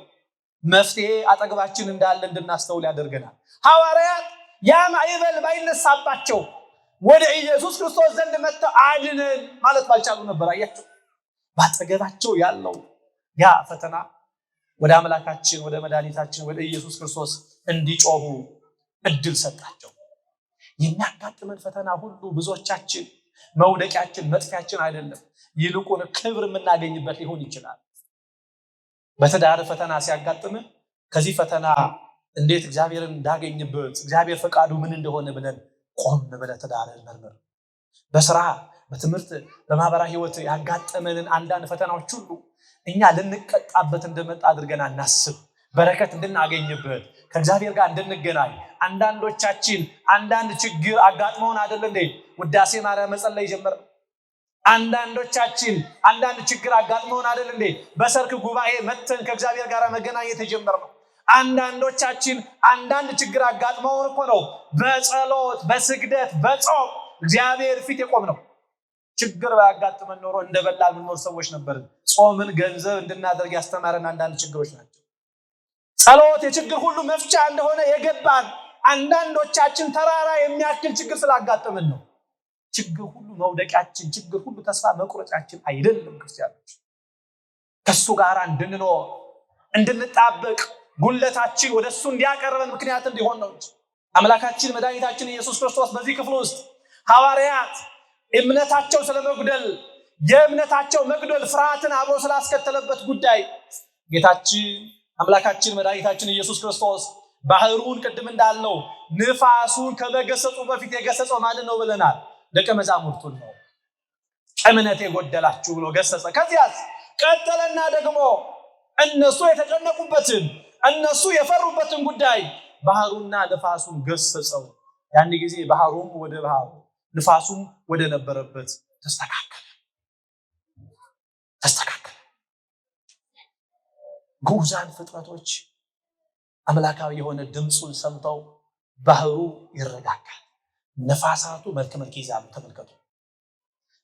መፍትሄ አጠገባችን እንዳለ እንድናስተውል ያደርገናል። ሐዋርያት ያ ማዕበል ባይነሳባቸው ወደ ኢየሱስ ክርስቶስ ዘንድ መጥተው አድነን ማለት ባልቻሉ ነበር። አያቸው ባጠገባቸው ያለው ያ ፈተና ወደ አምላካችን ወደ መድኃኒታችን ወደ ኢየሱስ ክርስቶስ እንዲጮሁ ዕድል ሰጣቸው። የሚያጋጥመን ፈተና ሁሉ ብዙዎቻችን መውደቂያችን መጥፊያችን አይደለም፣ ይልቁን ክብር የምናገኝበት ሊሆን ይችላል። በትዳር ፈተና ሲያጋጥምህ ከዚህ ፈተና እንዴት እግዚአብሔርን እንዳገኝበት እግዚአብሔር ፈቃዱ ምን እንደሆነ ብለን ቆም ብለህ ትዳርህን መርምር። በስራ በትምህርት በማህበራዊ ህይወት ያጋጠመንን አንዳንድ ፈተናዎች ሁሉ እኛ ልንቀጣበት እንደመጣ አድርገን አናስብ። በረከት እንድናገኝበት ከእግዚአብሔር ጋር እንድንገናኝ። አንዳንዶቻችን አንዳንድ ችግር አጋጥመውን አይደል እንዴ ውዳሴ ማርያም መጸለይ ጀመረ? አንዳንዶቻችን አንዳንድ ችግር አጋጥመውን አይደል እንዴ በሰርክ ጉባኤ መተን ከእግዚአብሔር ጋር መገናኘት የጀመርነው? አንዳንዶቻችን አንዳንድ ችግር አጋጥመውን እኮ ነው በጸሎት በስግደት በጾም እግዚአብሔር ፊት የቆምነው። ችግር ባያጋጥመን ኖሮ እንደበላል ምንኖር ሰዎች ነበርን። ጾምን ገንዘብ እንድናደርግ ያስተማረን አንዳንድ ችግሮች ናቸው። ጸሎት የችግር ሁሉ መፍቻ እንደሆነ የገባን አንዳንዶቻችን ተራራ የሚያክል ችግር ስላጋጠመን ነው። ችግር ሁሉ መውደቂያችን፣ ችግር ሁሉ ተስፋ መቁረጫችን አይደለም። ክርስቲያኖች ከሱ ጋር እንድንኖር እንድንጣበቅ ጉለታችን ወደሱ እንዲያቀርበን ምክንያት እንዲሆን ነው እንጂ አምላካችን መድኃኒታችን ኢየሱስ ክርስቶስ በዚህ ክፍል ውስጥ ሐዋርያት እምነታቸው ስለመጉደል የእምነታቸው መጉደል ፍርሃትን አብሮ ስላስከተለበት ጉዳይ ጌታችን አምላካችን መድኃኒታችን ኢየሱስ ክርስቶስ ባህሩን ቅድም እንዳልነው ንፋሱን ከመገሰጹ በፊት የገሰጸው ማንን ነው ብለናል? ደቀ መዛሙርቱን ነው። እምነት የጎደላችሁ ብሎ ገሰጸ። ከዚያስ ቀጠለና ደግሞ እነሱ የተጨነቁበትን እነሱ የፈሩበትን ጉዳይ ባህሩና ንፋሱን ገሰጸው። ያን ጊዜ ባህሩም ወደ ባህሩ ንፋሱም ወደ ነበረበት ተስተካከለ። ግዑዛን ፍጥረቶች አምላካዊ የሆነ ድምፁን ሰምተው ባህሩ ይረጋጋል፣ ነፋሳቱ መልክ ይይዛሉ። ተመልከቱ።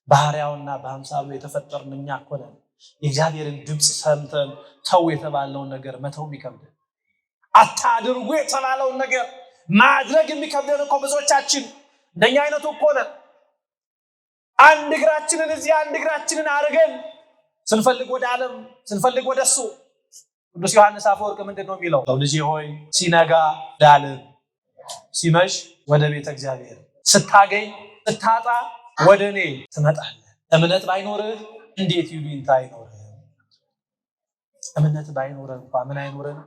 ባህሪያውና በአምሳሉ የተፈጠርን እኛ እኮ ነን። የእግዚአብሔርን ድምፅ ሰምተን ተው የተባለውን ነገር መተው የሚከብደን፣ አታድርጉ የተባለውን ነገር ማድረግ የሚከብደን እኮ ብዙዎቻችን እንደኛ አይነቱ እኮ ነን። አንድ እግራችንን እዚህ አንድ እግራችንን አድርገን ስንፈልግ ወደ ዓለም ስንፈልግ ወደ እሱ። ቅዱስ ዮሐንስ አፈወርቅ ምንድን ነው የሚለው? ልጄ ሆይ ሲነጋ ወደ ዓለም ሲመሽ ወደ ቤተ እግዚአብሔር፣ ስታገኝ ስታጣ ወደ እኔ ትመጣለህ። እምነት ባይኖርህ እንዴት ይሉኝታ አይኖርህ? እምነት ባይኖርህ እንኳ ምን አይኖርህ?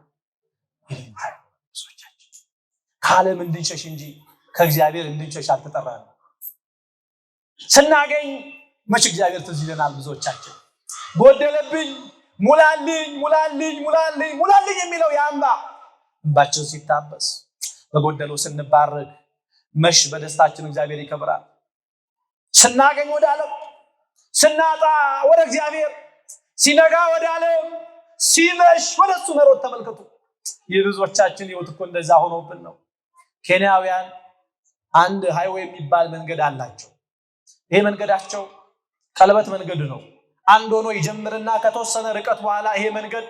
ይሉኝታ። ከዓለም እንድንሸሽ እንጂ ከእግዚአብሔር እንድንሸሽ አልተጠራንም። ስናገኝ መች እግዚአብሔር ትዝ ይለናል። ብዙዎቻችን ጎደለብኝ ሙላልኝ ሙላልኝ ሙላልኝ ሙላልኝ የሚለው ያንባ እንባችን ሲታበስ በጎደለው ስንባረክ መሽ በደስታችን እግዚአብሔር ይከብራል። ስናገኝ ወደ ዓለም ስናጣ ወደ እግዚአብሔር፣ ሲነጋ ወደ ዓለም ሲመሽ ወደ እሱ መሮጥ። ተመልከቱ። የብዙዎቻችን ህይወት እኮ እንደዛ ሆኖብን ነው። ኬንያውያን አንድ ሃይዌይ የሚባል መንገድ አላቸው። ይሄ መንገዳቸው ቀለበት መንገድ ነው። አንድ ሆኖ ይጀምርና ከተወሰነ ርቀት በኋላ ይሄ መንገድ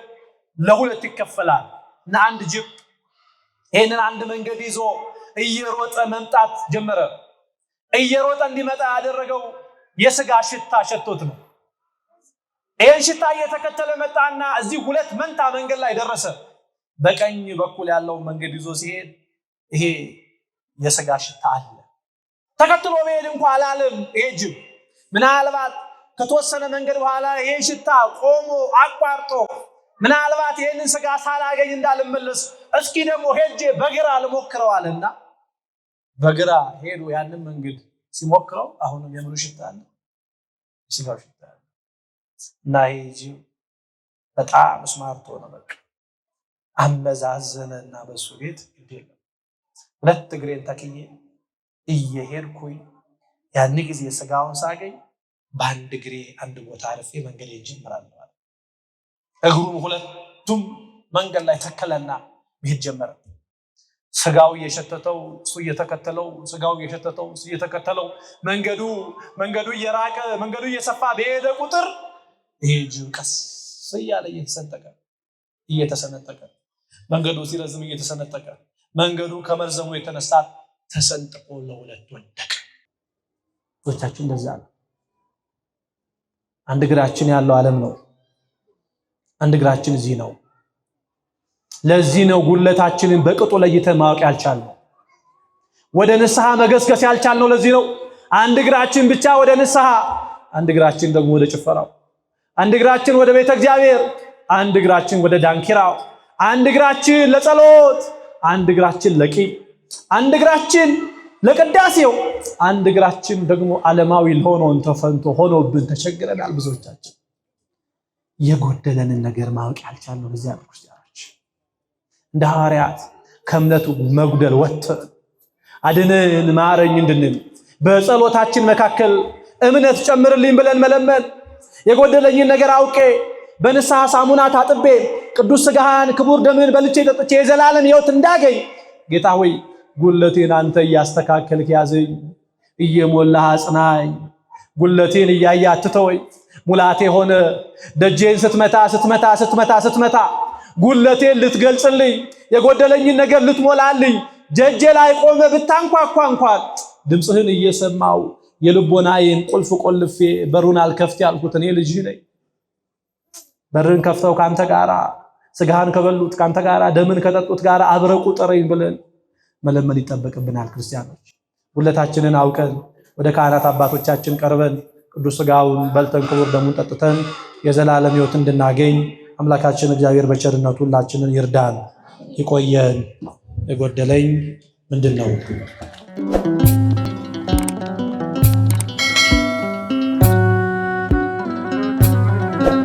ለሁለት ይከፈላል እና አንድ ጅብ ይሄንን አንድ መንገድ ይዞ እየሮጠ መምጣት ጀመረ። እየሮጠ እንዲመጣ ያደረገው የስጋ ሽታ ሸቶት ነው። ይሄን ሽታ እየተከተለ መጣና እዚህ ሁለት መንታ መንገድ ላይ ደረሰ። በቀኝ በኩል ያለው መንገድ ይዞ ሲሄድ ይሄ የስጋ ሽታ አለ። ተከትሎ መሄድ እንኳን አላለም። ይሄ ጅብ ምናልባት ከተወሰነ መንገድ በኋላ ይሄ ሽታ ቆሞ አቋርጦ ምናልባት ይሄንን ስጋ ሳላገኝ እንዳልመለስ እስኪ ደግሞ ሄጄ በግራ ልሞክረው አለና በግራ ሄዶ ያንን መንገድ ሲሞክረው አሁንም የምኑ ሽታ አለ? የስጋው ሽታ አለ። እና ይሄ ጅብ በጣም ስማርት ሆነ። በቃ አመዛዘነና በሱ ቤት ይደለ ሁለት እግሬን ተክዬ እየሄድኩኝ ያን ጊዜ ስጋውን ሳገኝ በአንድ እግሬ አንድ ቦታ አርፌ መንገዴን ጀምራለሁ። እግሩም ሁለቱም መንገድ ላይ ተከለና መሄድ ጀመረ። ስጋው እየሸተተው እሱ እየተከተለው፣ ስጋው እየሸተተው እሱ እየተከተለው፣ መንገዱ እየራቀ መንገዱ እየሰፋ በሄደ ቁጥር ይሄ ጅብ ቀስ እያለ እየተሰነጠቀ መንገዱ ሲረዝም እየተሰነጠቀ መንገዱ ከመርዘሙ የተነሳ ተሰንጥቆ ለሁለት ወደቀ። ወጣችን እንደዛ ነው። አንድ እግራችን ያለው ዓለም ነው። አንድ እግራችን እዚህ ነው። ለዚህ ነው ጉለታችንን በቅጡ ለይተን ማወቅ ያልቻልነው፣ ወደ ንስሐ መገስገስ ያልቻልነው። ለዚህ ነው አንድ እግራችን ብቻ ወደ ንስሐ፣ አንድ እግራችን ደግሞ ወደ ጭፈራው፣ አንድ እግራችን ወደ ቤተ እግዚአብሔር፣ አንድ እግራችን ወደ ዳንኪራው፣ አንድ እግራችን ለጸሎት፣ አንድ እግራችን ለቂም፣ አንድ እግራችን ለቅዳሴው፣ አንድ እግራችን ደግሞ ዓለማዊ ለሆነውን ተፈንቶ ሆኖብን ተቸግረናል። ብዙዎቻችን የጎደለንን ነገር ማወቅ ያልቻልነው በዚያ ክርስቲያኖች እንደ ሐዋርያት ከእምነቱ መጉደል ወጥተን አድነን ማረኝ እንድንል በጸሎታችን መካከል እምነት ጨምርልኝ ብለን መለመን፣ የጎደለኝን ነገር አውቄ በንስሐ ሳሙና ታጥቤ ቅዱስ ሥጋህን ክቡር ደምህን በልቼ ጠጥቼ የዘላለም ሕይወት እንዳገኝ ጌታ ሆይ ጉለቴን አንተ እያስተካከልክ ያዘኝ፣ እየሞላህ አጽናኝ፣ ጉለቴን እያየህ አትተወኝ። ሙላቴ ሆነ ደጄን ስትመታ ጉለቴን ልትገልጽልኝ የጎደለኝን ነገር ልትሞላልኝ ደጄ ላይ ቆመ ብታንኳኳ እንኳን ድምፅህን እየሰማው የልቦናዬን ቁልፍ ቆልፌ በሩን አልከፍት ያልኩት እኔ ልጅህ ነኝ። በርን ከፍተው ካንተ ጋራ ሥጋህን ከበሉት ካንተ ጋራ ደምን ከጠጡት ጋራ አብረህ ቁጠረኝ ብለን መለመን ይጠበቅብናል። ክርስቲያኖች ሁለታችንን አውቀን ወደ ካህናት አባቶቻችን ቀርበን ቅዱስ ሥጋውን በልተን ክቡር ደሙን ጠጥተን የዘላለም ሕይወት እንድናገኝ አምላካችን እግዚአብሔር በቸርነቱ ሁላችንን ይርዳን፣ ይቆየን። የጎደለኝ ምንድነው?